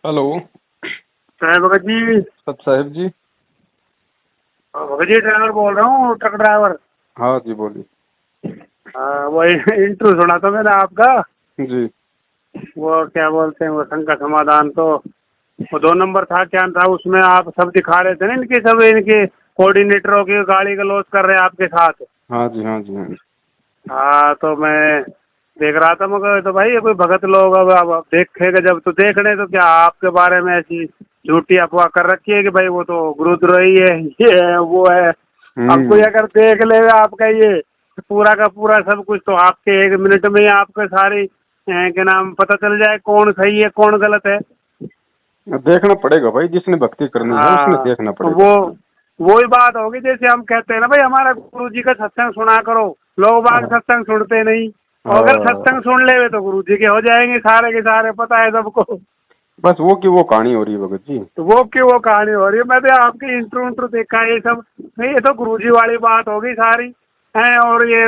Hello. Bhagat ji. सत साहिब जी। Bhagat ji driver बोल रहा हूँ, ट्रक ड्राइवर। हाँ जी बोलिए। वो इंटरव्यू सुना था मैंने आपका। जी। वो क्या बोलते हैं, वो शंका समाधान, तो वो 2 नंबर था, क्या था उसमें, आप सब दिखा रहे थे ना, इनके सब इनके कोऑर्डिनेटरों की गाली गलौज कर रहे हैं आपके साथ। हाँ जी, हाँ जी, हाँ जी। हाँ, तो मैं देख रहा था, मगर तो भाई ये कोई भगत लोग अब देखेगा जब तो देखने, तो क्या आपके बारे में ऐसी झूठी अफवाह कर रखी है कि भाई वो तो गुरुद्रोही है, ये है वो है। अब कोई अगर देख लेगा आपका ये पूरा का पूरा सब कुछ, तो आपके 1 मिनट में ही आपके सारी क्या नाम पता चल जाए कौन सही है कौन गलत है। देखना पड़ेगा भाई, जिसने भक्ति करनी है उसने हाँ, देखना तो पड़ेगा। वही बात होगी, जैसे हम कहते हैं ना भाई हमारा गुरु जी का सत्संग सुना करो, लोग बाग हाँ। सत्संग सुनते नहीं। और अगर हाँ, सत्संग सुन ले तो गुरु जी के हो जाएंगे सारे के सारे, पता है सबको। बस वो की वो कहानी हो रही है भगत जी। तो वो क्यों वो कहानी हो रही है, मैं तो आपकी इंटरव्यू देखा है ये सब। नहीं, ये तो गुरु जी वाली बात होगी सारी है। और ये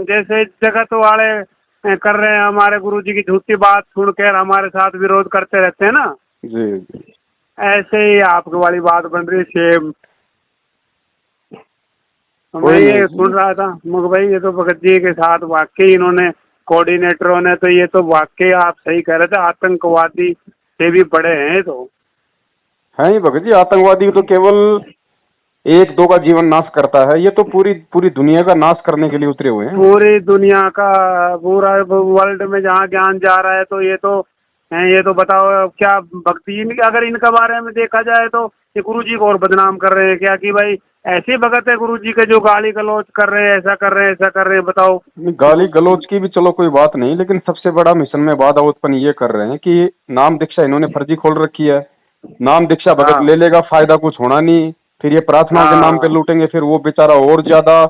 जैसे जगत वाले कर रहे हैं, हमारे गुरु जी की झूठी बात सुनकर हमारे साथ विरोध करते रहते हैं ना, जी जी। ऐसे ही आपकी वाली बात बन रही है सेम। मैं कोई नहीं ये सुन जी। रहा था मगर भाई ये तो भगत जी के साथ वाकई इन्होंने कोऑर्डिनेटरों ने, तो ये तो वाकई आप सही कह रहे थे, आतंकवादी से भी बड़े हैं। तो है ही भगत जी, आतंकवादी तो केवल एक दो का जीवन नाश करता है, ये तो पूरी पूरी दुनिया का नाश करने के लिए उतरे हुए हैं। पूरी दुनिया का, पूरा वर्ल्ड में जहाँ ज्ञान जा रहा है, तो ये तो बताओ क्या भक्ति अगर इनका बारे में देखा जाए तो ये गुरु जी को और बदनाम कर रहे हैं क्या, कि भाई ऐसे भगत है गुरु जी के जो गाली गलौज कर रहे हैं, ऐसा कर रहे हैं, ऐसा कर रहे हैं, बताओ। गाली गलौज की भी चलो कोई बात नहीं, लेकिन सबसे बड़ा मिशन में बाधा उत्पन्न ये कर रहे हैं कि नाम दीक्षा इन्होंने फर्जी खोल रखी है। नाम दीक्षा भगत हाँ ले लेगा, फायदा कुछ होना नहीं। फिर ये प्रार्थना के नाम पे हाँ लूटेंगे, फिर वो बेचारा और ज्यादा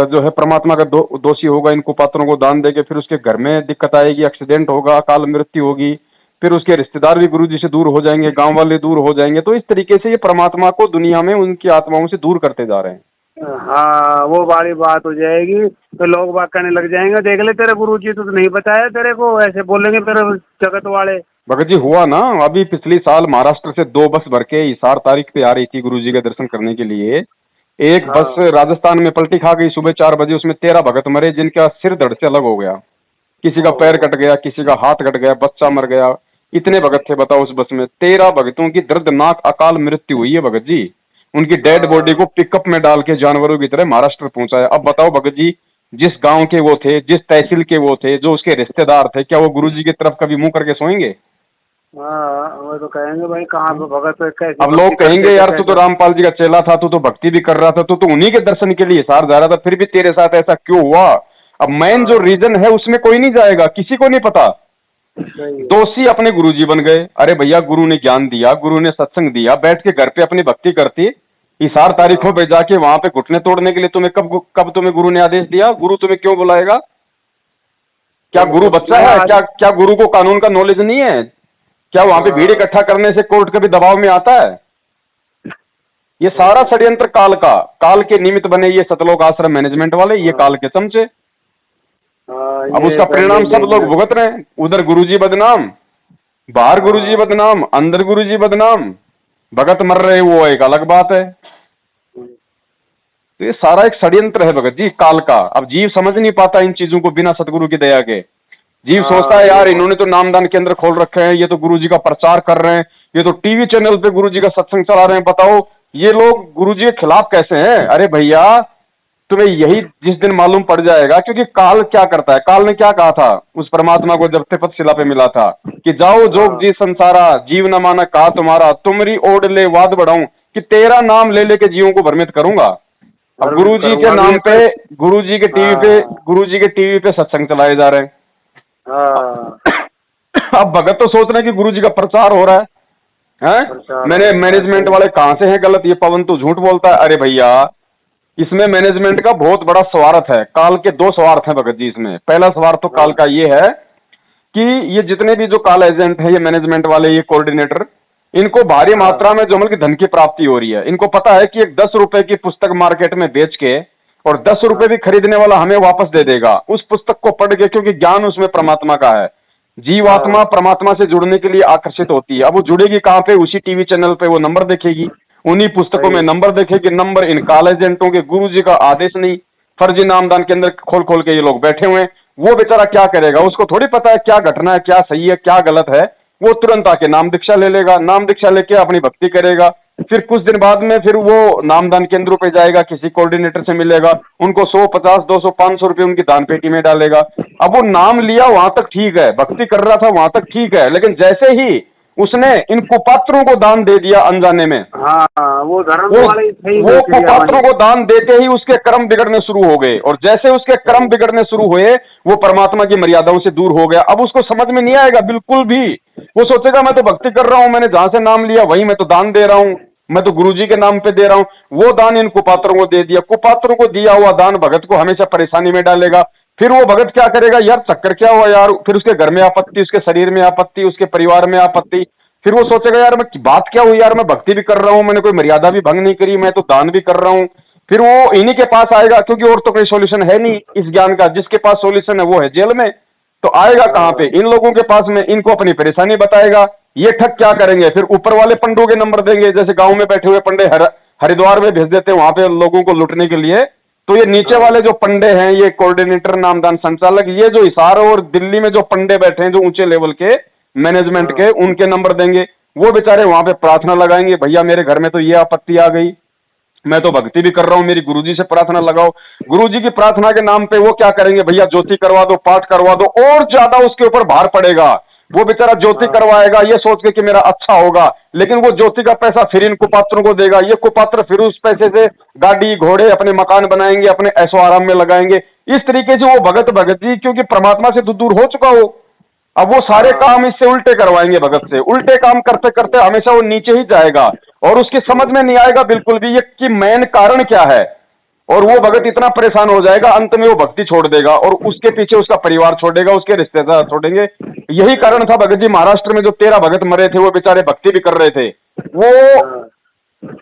जो है परमात्मा का दोषी होगा। इनको पात्रों को दान देके फिर उसके घर में दिक्कत आएगी, एक्सीडेंट होगा, अकाल मृत्यु होगी। फिर उसके रिश्तेदार भी गुरु जी से दूर हो जाएंगे, गांव वाले दूर हो जाएंगे। तो इस तरीके से ये परमात्मा को दुनिया में उनकी आत्माओं से दूर करते जा रहे हैं। हाँ, वो वाली बात हो जाएगी, तो लोग बात करने लग जाएंगे, देख ले तेरे गुरु जी तो नहीं बताया तेरे को, ऐसे बोलेंगे फिर जगत वाले। भगत जी हुआ ना, अभी पिछली साल महाराष्ट्र से 2 बस भर के हिसार तारीख पे आ रही थी गुरु जी के दर्शन करने के लिए। एक बस हाँ राजस्थान में पलटी खा गई सुबह 4 बजे, उसमें 13 भगत मरे, जिनका सिर धड़ से अलग हो गया। किसी का पैर कट गया, किसी का हाथ कट गया, बच्चा मर गया। इतने भगत थे बताओ उस बस में। 13 भगतों की दर्दनाक अकाल मृत्यु हुई है भगत जी। उनकी डेड बॉडी को पिकअप में डाल के जानवरों की तरह महाराष्ट्र पहुंचाया। अब बताओ भगत जी, जिस गांव के वो थे, जिस तहसील के वो थे, जो उसके रिश्तेदार थे, क्या वो गुरु जी की तरफ कभी मुंह करके सोएंगे? हाँ, वो तो कहेंगे भाई कहाँ पे भगत है, कैसी अब लोग भक्ति कहेंगे करते थे, यार तू तो कैसे। रामपाल जी का चेला था, तू तो भक्ति भी कर रहा था, तू तो उन्हीं के दर्शन के लिए हिसार जा रहा था, फिर भी तेरे साथ ऐसा क्यों हुआ? अब मेन जो हाँ रीजन है उसमें कोई नहीं जाएगा, किसी को नहीं पता। सही है। दोषी अपने गुरुजी बन गए। अरे भैया, गुरु ने ज्ञान दिया, गुरु ने सत्संग दिया, बैठ के घर पे अपनी भक्ति करती। हिसार तारीखों पे जाके वहां पे घुटने तोड़ने के लिए तुम्हें कब कब तुम्हें गुरु ने आदेश दिया? गुरु तुम्हें क्यों बुलाएगा? क्या गुरु बच्चा है? क्या क्या गुरु को कानून का नॉलेज नहीं है? क्या वहां पे भीड़ इकट्ठा करने से कोर्ट कभी दबाव में आता है? ये सारा षड्यंत्र काल के निमित्त बने ये सतलोक आश्रम मैनेजमेंट वाले, ये काल के चमचे। अब ये उसका पहले परिणाम ही सब देख लोग ले। भुगत रहे हैं। उधर गुरुजी बदनाम, बाहर गुरुजी बदनाम, अंदर गुरुजी बदनाम। भगत मर रहे वो एक अलग बात है। तो ये सारा एक षड्यंत्र है भगत जी, काल का। अब जीव समझ नहीं पाता इन चीजों को बिना सतगुरु की दया के। जीव सोचता है ये यार बात। इन्होंने तो नामदान केंद्र खोल रखे हैं, ये तो गुरु जी का प्रचार कर रहे हैं, ये तो टीवी चैनल पे गुरु जी का सत्संग चला रहे हैं, बताओ ये लोग गुरु जी के खिलाफ कैसे हैं? अरे भैया, तुम्हें यही जिस दिन मालूम पड़ जाएगा। क्योंकि काल क्या करता है, काल ने क्या कहा था उस परमात्मा को जब तपत शिला पे मिला था कि जाओ जोग जी संसारा, जीव न माना कहा तुम्हारा, तुमरी ओढ़ ले वाद बढ़ाऊं, कि तेरा नाम ले लेके जीवों को भ्रमित करूंगा। अब और गुरु जी के करूँगा भी नाम ये पे, तो। गुरु जी के टीवी पे, हाँ गुरु जी के टीवी पे सत्संग चलाए जा रहे हैं। हाँ, अब भगत तो सोच रहे हैं कि गुरु जी का प्रचार हो रहा है। प्रचार हो मैंने रहा है, मैनेजमेंट सही। वाले कहां से हैं गलत? ये पवन तो झूठ बोलता है। अरे भैया, इसमें मैनेजमेंट का बहुत बड़ा स्वार्थ है। काल के 2 स्वार्थ हैं भगत जी इसमें। पहला स्वार्थ तो काल हाँ का ये है कि ये जितने भी जो काल एजेंट है, ये मैनेजमेंट वाले, ये कोऑर्डिनेटर, इनको भारी हाँ मात्रा में जो मतलब धन की प्राप्ति हो रही है। इनको पता है कि एक 10 रुपए की पुस्तक मार्केट में बेच के और 10 रुपए भी खरीदने वाला हमें वापस दे देगा उस पुस्तक को पढ़ के, क्योंकि ज्ञान उसमें परमात्मा का है। जीवात्मा परमात्मा से जुड़ने के लिए आकर्षित होती है। अब वो जुड़ेगी कहाँ पे? उसी टीवी चैनल पे वो नंबर देखेगी, उन्हीं पुस्तकों में नंबर देखेगी। नंबर इन काल एजेंटों के, गुरु जी का आदेश नहीं, फर्जी नामदान के अंदर खोल खोल के ये लोग बैठे हुए हैं। वो बेचारा क्या करेगा? उसको थोड़ी पता है क्या घटना है, क्या सही है, क्या गलत है। वो तुरंत आके नाम दीक्षा ले लेगा, नाम दीक्षा लेके अपनी भक्ति करेगा। फिर कुछ दिन बाद में फिर वो नामदान केंद्रों पे जाएगा, किसी कोऑर्डिनेटर से मिलेगा, उनको 100, 50, 200, 500 रुपए उनकी दान पेटी में डालेगा। अब वो नाम लिया वहां तक ठीक है, भक्ति कर रहा था वहां तक ठीक है, लेकिन जैसे ही उसने इन कुपात्रों को दान दे दिया अनजाने में, हाँ, वो धर्म वो वाले सही वो कुपात्रों को दान देते ही उसके कर्म बिगड़ने शुरू हो गए, और जैसे उसके कर्म बिगड़ने शुरू हुए वो परमात्मा की मर्यादाओं से दूर हो गया। अब उसको समझ में नहीं आएगा बिल्कुल भी। वो सोचेगा मैं तो भक्ति कर रहा हूं, मैंने जहां से नाम लिया वहीं मैं तो दान दे रहा हूं, मैं तो गुरुजी के नाम पे दे रहा हूं। वो दान इन कुपात्रों को दे दिया। कुपात्रों को दिया हुआ दान भगत को हमेशा परेशानी में डालेगा। फिर वो भगत क्या करेगा? यार चक्कर क्या हुआ यार? फिर उसके घर में आपत्ति, उसके शरीर में आपत्ति, उसके परिवार में आपत्ति। फिर वो सोचेगा यार मैं बात क्या हुई यार, मैं भक्ति भी कर रहा हूं, मैंने कोई मर्यादा भी भंग नहीं करी, मैं तो दान भी कर रहा हूं। फिर वो इन्हीं के पास आएगा, क्योंकि और तो कोई सॉल्यूशन है नहीं इस ज्ञान का। जिसके पास सॉल्यूशन है वो है जेल में, तो आएगा कहां पे? इन लोगों के पास में। इनको अपनी परेशानी बताएगा। ये ठग क्या करेंगे? फिर ऊपर वाले पंडों के नंबर देंगे, जैसे गांव में बैठे हुए पंडे हरिद्वार में भेज देते हैं वहां पे लोगों को लुटने के लिए। तो ये नीचे वाले जो पंडे हैं, ये कोऑर्डिनेटर, नामदान संचालक, ये जो हिसार और दिल्ली में जो पंडे बैठे हैं, जो ऊंचे लेवल के मैनेजमेंट के, उनके नंबर देंगे। वो बेचारे वहां पे प्रार्थना लगाएंगे, भैया मेरे घर में तो ये आपत्ति आ गई, मैं तो भक्ति भी कर रहा हूं, मेरी गुरुजी से प्रार्थना लगाओ। गुरुजी की प्रार्थना के नाम पे वो क्या करेंगे? भैया ज्योति करवा दो, पाठ करवा दो, और ज्यादा उसके ऊपर भार पड़ेगा। वो बेचारा ज्योति करवाएगा ये सोच के कि मेरा अच्छा होगा, लेकिन वो ज्योति का पैसा फिर इन कुपात्रों को देगा। ये कुपात्र फिर उस पैसे से गाड़ी घोड़े अपने मकान बनाएंगे, अपने ऐशो आराम में लगाएंगे। इस तरीके से वो भगत जी क्योंकि परमात्मा से तो दूर हो चुका हो, अब वो सारे काम इससे उल्टे करवाएंगे भगत से। उल्टे काम करते करते हमेशा वो नीचे ही जाएगा, और उसकी समझ में नहीं आएगा बिल्कुल भी ये कि मेन कारण क्या है। और वो भगत इतना परेशान हो जाएगा, अंत में वो भक्ति छोड़ देगा, और उसके पीछे उसका परिवार छोड़ेगा, उसके रिश्तेदार छोड़ेंगे। यही कारण था भगत जी महाराष्ट्र में जो 13 भगत मरे थे, वो बेचारे भक्ति भी कर रहे थे, वो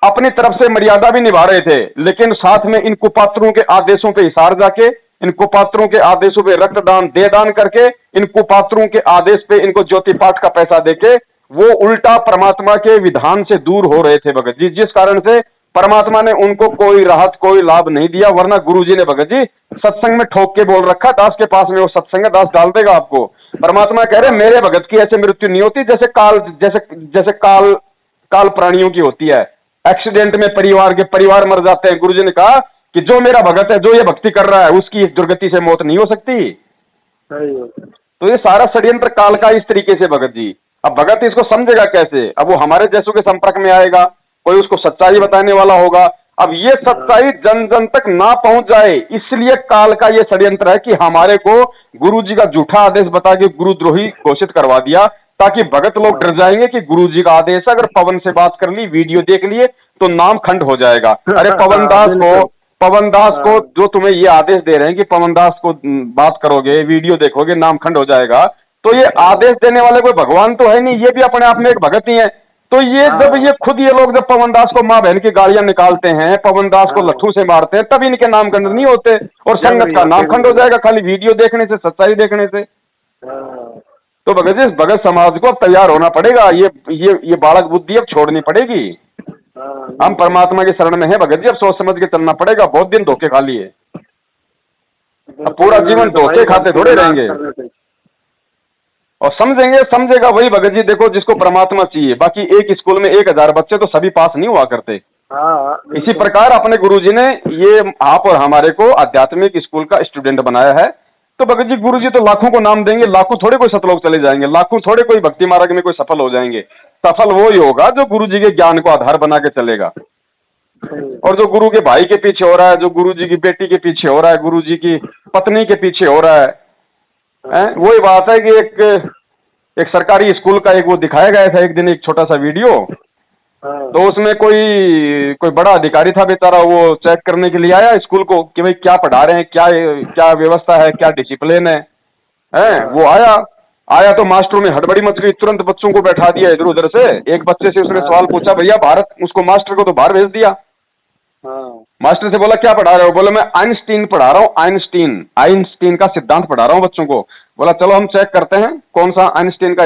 अपनी तरफ से मर्यादा भी निभा रहे थे, लेकिन साथ में इन कुपात्रों के आदेशों पे हिसार जाके, इन कुपात्रों के आदेशों पे रक्तदान देदान करके, इन कुपात्रों के आदेश पे इनको ज्योति पाठ का पैसा देके वो उल्टा परमात्मा के विधान से दूर हो रहे थे भगत जी। जिस कारण से परमात्मा ने उनको कोई राहत, कोई लाभ नहीं दिया। वरना गुरुजी ने भगत जी सत्संग में ठोक के बोल रखा, दास के पास में वो सत्संग है, दास डाल देगा आपको। परमात्मा कह रहे मेरे भगत की ऐसे मृत्यु नहीं होती जैसे काल प्राणियों की होती है। एक्सीडेंट में परिवार मर जाते हैं। गुरुजी ने कहा कि जो मेरा भगत है, जो ये भक्ति कर रहा है, उसकी इस दुर्गति से मौत नहीं हो सकती। तो ये सारा षड्यंत्र काल का इस तरीके से भगत जी। अब भगत इसको समझेगा कैसे? अब वो हमारे जैसों के संपर्क में आएगा, कोई उसको सच्चाई बताने वाला होगा। अब ये सच्चाई जन जन तक ना पहुंच जाए, इसलिए काल का ये षड्यंत्र है कि हमारे को गुरुजी का झूठा आदेश बता के गुरुद्रोही घोषित करवा दिया, ताकि भगत लोग डर जाएंगे कि गुरुजी का आदेश है, अगर पवन से बात कर ली, वीडियो देख लिए तो नाम खंड हो जाएगा। अरे पवन दास को जो तुम्हें ये आदेश दे रहे हैं कि पवन दास को बात करोगे, वीडियो देखोगे, नाम खंड हो जाएगा, तो ये आदेश देने वाले कोई भगवान तो है नहीं, ये भी अपने आप में एक भगत ही है। तो ये जब ये खुद ये लोग जब पवन दास को माँ बहन की गालियां निकालते हैं, पवन दास को लट्ठू से मारते हैं, तब इनके नाम खंड नहीं होते, और संगत का नाम खंड हो जाएगा खाली वीडियो देखने से, सच्चाई देखने से। तो भगत जी, भगत समाज को अब तैयार होना पड़ेगा। ये बालक बुद्धि अब छोड़नी पड़ेगी। हम परमात्मा की शरण में है भगत जी, अब सोच समझ के चलना पड़ेगा। बहुत दिन धोखे खा लिए, अब पूरा जीवन धोखे खाते थोड़े रहेंगे। और समझेगा वही भगत जी। देखो, जिसको परमात्मा चाहिए, बाकी एक स्कूल में 1000 बच्चे तो सभी पास नहीं हुआ करते। इसी प्रकार अपने गुरुजी ने ये आप और हमारे को आध्यात्मिक स्कूल का स्टूडेंट बनाया है। तो भगत जी, गुरुजी तो लाखों को नाम देंगे, लाखों थोड़े कोई सतलोक चले जाएंगे, लाखों थोड़े कोई भक्ति मार्ग में कोई सफल हो जाएंगे। सफल वो ही होगा जो गुरुजी के ज्ञान को आधार बना के चलेगा। और जो गुरु के भाई के पीछे हो रहा है, जो गुरुजी की बेटी के पीछे हो रहा है, गुरुजी की पत्नी के पीछे हो रहा है, वही बात है कि एक सरकारी स्कूल का एक वो दिखाया गया था एक दिन, एक छोटा सा वीडियो। तो उसमें कोई बड़ा अधिकारी था बेचारा, वो चेक करने के लिए आया स्कूल को कि भाई क्या पढ़ा रहे हैं, क्या व्यवस्था है, क्या डिसिप्लिन है। वो आया तो मास्टरों में हड़बड़ी मच गई, तुरंत बच्चों को बैठा दिया इधर उधर से। एक बच्चे से उसने सवाल पूछा, भैया भारत, उसको मास्टर को तो बाहर भेज दिया। मास्टर से बोला क्या पढ़ा रहे हो? बोले मैं आइंस्टीन पढ़ा रहा हूँ, आइंस्टीन का सिद्धांत पढ़ा रहा हूँ बच्चों को। बोला चलो हम चेक करते हैं कौन सा आइंस्टीन का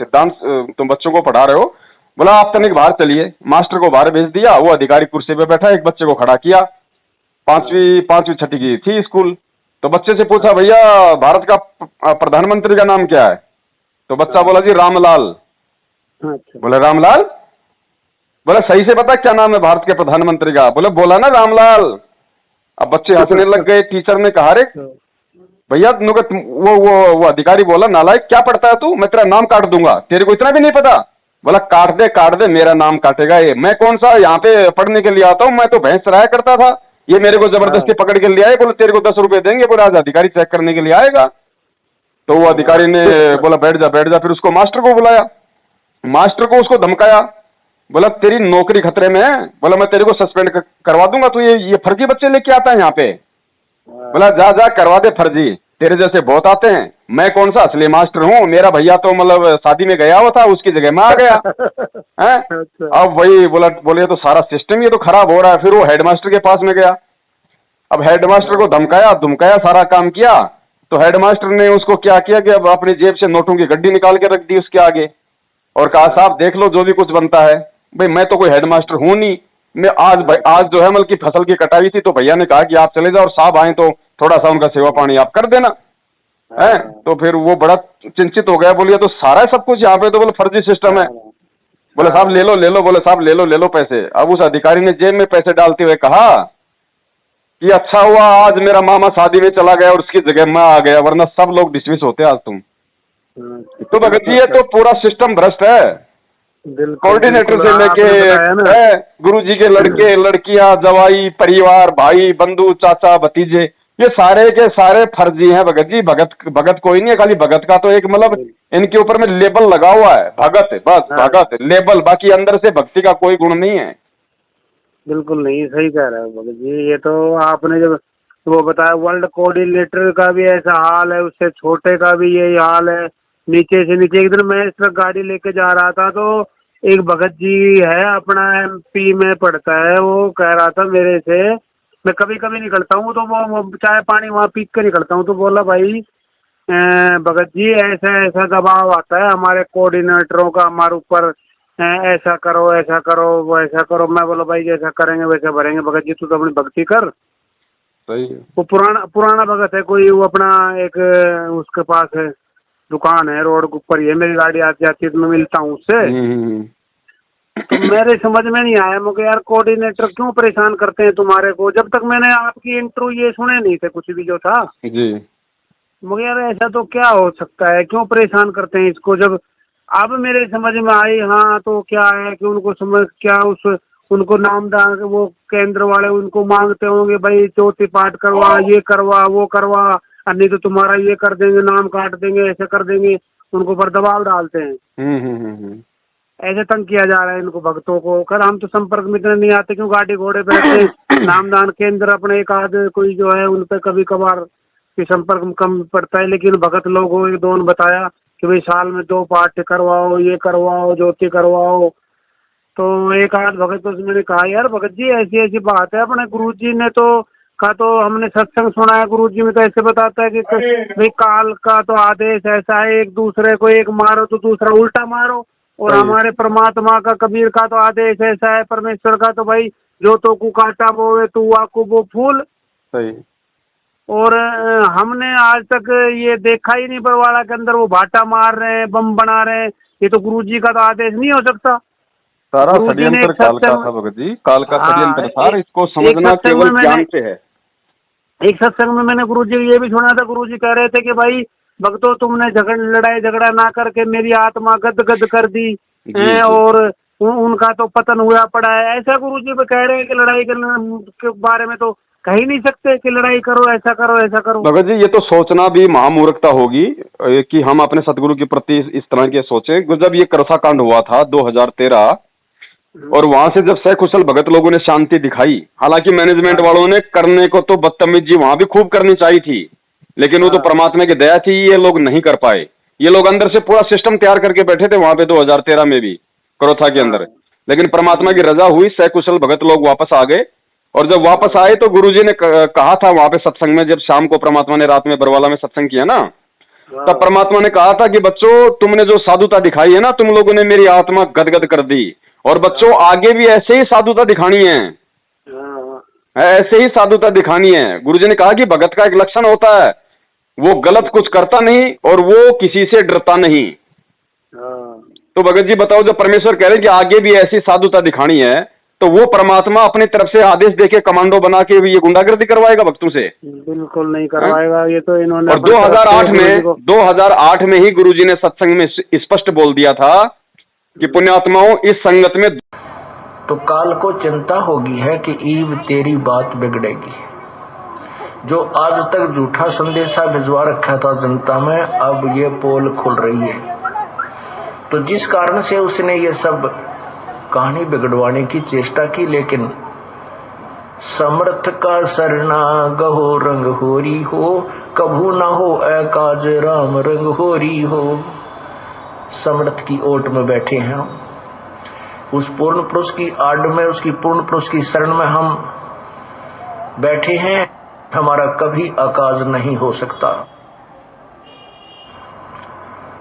सिद्धांत तुम बच्चों को पढ़ा रहे हो। बोला आप तनिक बाहर चलिए, मास्टर को बाहर भेज दिया। वो अधिकारी कुर्सी पे बैठा, एक बच्चे को खड़ा किया, पांचवी छठी की थी स्कूल। तो बच्चे से पूछा भैया भारत का प्रधानमंत्री का नाम क्या है? तो बच्चा बोला जी रामलाल। अच्छा। बोले रामलाल? बोले सही से बता क्या नाम है भारत के प्रधानमंत्री का? बोले बोला ना रामलाल। अब बच्चे हंसने लग गए। टीचर ने कहा रे भैया वो अधिकारी बोला नालायक क्या पढ़ता है तू, मैं तेरा नाम काट दूंगा, तेरे को इतना भी नहीं पता? बोला काट दे मेरा नाम काटेगा ये, मैं कौन सा यहाँ पे पढ़ने के लिए आता हूँ, मैं तो भैंस चराया करता था, ये मेरे को जबरदस्ती पकड़ के ले आए। बोले तेरे को 10 रुपए देंगे, बोले आज अधिकारी चेक करने के लिए आएगा। तो वो अधिकारी ने बोला बैठ जा। फिर उसको मास्टर को बुलाया, मास्टर को उसको धमकाया, बोला तेरी नौकरी खतरे में है, बोला मैं तेरे को सस्पेंड करवा दूंगा, तू ये फर्जी बच्चे लेके आता है यहाँ पे। बोला जा करवा दे फर्जी, तेरे जैसे बहुत आते हैं, मैं कौन सा असली मास्टर हूँ, मेरा भैया तो मतलब शादी में गया हुआ था, उसकी जगह मैं आ गया है। अब वही बोले तो सारा सिस्टम ये तो खराब हो रहा है। फिर वो हेडमास्टर के पास में गया। अब हेडमास्टर को धमकाया सारा काम किया। तो हेडमास्टर ने उसको क्या किया कि अब अपनी जेब से नोटों की गड्डी निकाल के रख दी उसके आगे और कहा साहब देख लो जो भी कुछ बनता है। भाई मैं तो कोई हेडमास्टर हूं नहीं, मैं आज जो है मतलब की फसल की कटाई थी तो भैया ने कहा कि आप चले जाओ और साहब आए तो थोड़ा सा उनका सेवा पानी आप कर देना है। तो फिर वो बड़ा चिंतित हो गया, बोलिए तो सारा सब कुछ यहाँ पे तो बोले फर्जी सिस्टम है। बोले साहब ले लो, बोले साहब ले लो पैसे। अब उस अधिकारी ने जेब में पैसे डालते हुए कहा कि अच्छा हुआ आज मेरा मामा शादी में चला गया और उसकी जगह मैं आ गया, वरना सब लोग डिसमिस होते आज तुम। तो भगत जी ये तो पूरा सिस्टम भ्रष्ट है, कोऑर्डिनेटर से लेके गुरुजी के लड़के लड़कियां जवाई परिवार भाई बंधु चाचा भतीजे ये सारे के सारे फर्जी हैं भगत जी। भगत कोई नहीं है, खाली भगत का तो एक मतलब इनके ऊपर में लेबल लगा हुआ है, भगत बस भगत लेबल, बाकी अंदर से भक्ति का कोई गुण नहीं है। बिल्कुल नहीं, सही कह रहे हो भगत जी। ये तो आपने जब वो बताया वर्ल्ड कोऑर्डिनेटर का भी ऐसा हाल है, उससे छोटे का भी यही हाल है, नीचे से नीचे। एक दिन मैं इस तरह गाड़ी लेके जा रहा था तो एक भगत जी है अपना MP में पढ़ता है, वो कह रहा था मेरे से, मैं कभी कभी निकलता हूँ तो वो चाय पानी वहाँ पी के निकलता हूँ, तो बोला भाई भगत जी ऐसा ऐसा दबाव आता है हमारे कोऑर्डिनेटरों का हमारे ऊपर, ऐसा करो वो ऐसा करो। मैं बोला भाई जैसा करेंगे वैसा भरेंगे, भगत जी तू तो अपनी भक्ति कर। सही है। वो पुराना भगत है कोई, वो अपना एक उसके पास है दुकान है रोड के ऊपर ही है, मेरी गाड़ी आती जाती है तो मैं मिलता हूँ उससे। तो मेरे समझ में नहीं आया, मुझे यार कोऑर्डिनेटर क्यों परेशान करते हैं तुम्हारे को, जब तक मैंने आपकी इंटरव्यू ये सुने नहीं थे कुछ भी जो था जी। मुझे यार ऐसा तो क्या हो सकता है, क्यों परेशान करते हैं इसको। जब अब मेरे समझ में आई हाँ तो क्या है कि उनको समझ क्या उनको नामदान वो केंद्र वाले उनको मांगते होंगे भाई चौथी पाठ करवा, ये करवा वो करवा, नहीं तो तुम्हारा ये कर देंगे, नाम काट देंगे, ऐसे कर देंगे, उनको पर दबाव डालते हैं। ऐसे तंग किया जा रहा है इनको भक्तों को। कर हम तो संपर्क में इतने नहीं आते क्यों, गाड़ी घोड़े पे रहते हैं, नामदान केंद्र अपने एक आध कोई जो है उन पे कभी कभार की संपर्क कम पड़ता है, लेकिन भगत लोगों एक दो ने बताया कि भाई साल में 2 पाठ करवाओ, ये करवाओ, ज्योति करवाओ। तो एक आध भगत तो मैंने कहा यार भगत जी ऐसी ऐसी बात है, अपने गुरुजी ने तो कहा, तो हमने सत्संग सुना है गुरुजी में तो ऐसे बताता है कि भाई काल का तो आदेश ऐसा है, एक दूसरे को एक मारो तो दूसरा उल्टा मारो, और हमारे परमात्मा का कबीर का तो आदेश ऐसा है, परमेश्वर का तो भाई जो तो कु काटा बोवे तू आकू वो फूल। सही। और हमने आज तक ये देखा ही नहीं बरवाड़ा के अंदर वो भाटा मार रहे हैं, बम बना रहे हैं, ये तो गुरुजी का तो आदेश नहीं हो सकता। सारा षड्यंत्र काल का था भगत जी, काल का षड्यंत्र था, इसको समझना केवल ज्ञान से है। एक सत्संग में मैंने गुरुजी ये भी सुना था, गुरुजी कह रहे थे कि भाई भक्तों तुमने लड़ाई झगड़ा ना करके मेरी आत्मा गदगद कर दी और उनका तो पतन हुआ पड़ा है, ऐसा गुरुजी पे कह रहे हैं कि लड़ाई के बारे में तो कह ही नहीं सकते कि लड़ाई करो ऐसा करो ऐसा करो। भगत जी ये तो सोचना भी महामूर्खता होगी कि हम अपने सतगुरु के प्रति इस तरह के सोचें। जब ये करसा कांड हुआ था 2013 और वहां से जब सकुशल भगत लोगों ने शांति दिखाई, हालांकि मैनेजमेंट वालों ने करने को तो बदतमीजी वहां भी खूब करनी चाहिए थी, लेकिन वो तो परमात्मा की दया थी, ये लोग नहीं कर पाए। ये लोग अंदर से पूरा सिस्टम तैयार करके बैठे थे वहां पे 2013 में भी करोथा के अंदर, लेकिन परमात्मा की रजा हुई, सकुशल भगत लोग वापस आ गए। और जब वापस आए तो गुरुजी ने कहा था वहां पे सत्संग में, जब शाम को परमात्मा ने रात में बरवाला में सत्संग किया ना, तब परमात्मा ने कहा था कि बच्चों तुमने जो साधुता दिखाई है ना, तुम लोगों ने मेरी आत्मा गदगद कर दी, और बच्चों आगे भी ऐसे ही साधुता दिखानी है, ऐसे ही साधुता दिखानी है। गुरुजी ने कहा कि भगत का एक लक्षण होता है, वो गलत कुछ करता नहीं और वो किसी से डरता नहीं। तो भगत जी बताओ, जब परमेश्वर कह रहे हैं कि आगे भी ऐसी साधुता दिखानी है, तो वो परमात्मा अपनी तरफ से आदेश देके कमांडो बना के ये गुंडागर्दी करवाएगा भक्तों से? बिल्कुल नहीं करवाएगा। ये तो इन्होंने और 2008 में ही गुरुजी ने सत्संग में स्पष्ट बोल दिया था कि पुण्यात्माओं इस संगत में तो काल को चिंता होगी है कि ईव तेरी बात बिगड़ेगी। जो आज तक झूठा संदेशा भिजवा रखा था जनता में, अब ये पोल खुल रही है। तो जिस कारण से उसने ये सब कहानी बिगड़वाने की चेष्टा की, लेकिन समर्थ का सरना गहो रंग होरी हो, कभू ना हो एकाज राम रंग होरी हो। समर्थ की ओट में बैठे हैं हम, उस पूर्ण पुरुष की आड़ में, उसकी पूर्ण पुरुष की शरण में हम बैठे हैं। हमारा कभी अकाज नहीं हो सकता।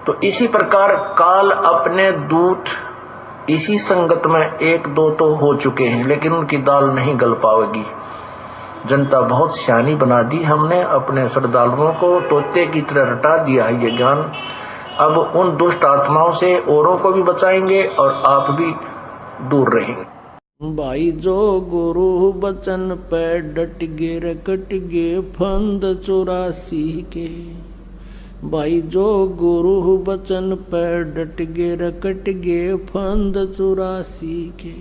तो इसी प्रकार काल अपने दूत इसी संगत में एक दो तो हो चुके हैं, लेकिन उनकी दाल नहीं गल पाएगी। जनता बहुत सियानी बना दी हमने, अपने श्रद्धालुओं को तोते की तरह रटा दिया है ये ज्ञान। अब उन दुष्ट आत्माओं से औरों को भी बचाएंगे और आप भी दूर रहेंगे। भाई जो गुरु बचन पे डट गे रकट गे फंद 84 के। भाई जो गुरु बचन पे डट गे रकट गे फंद 84 के।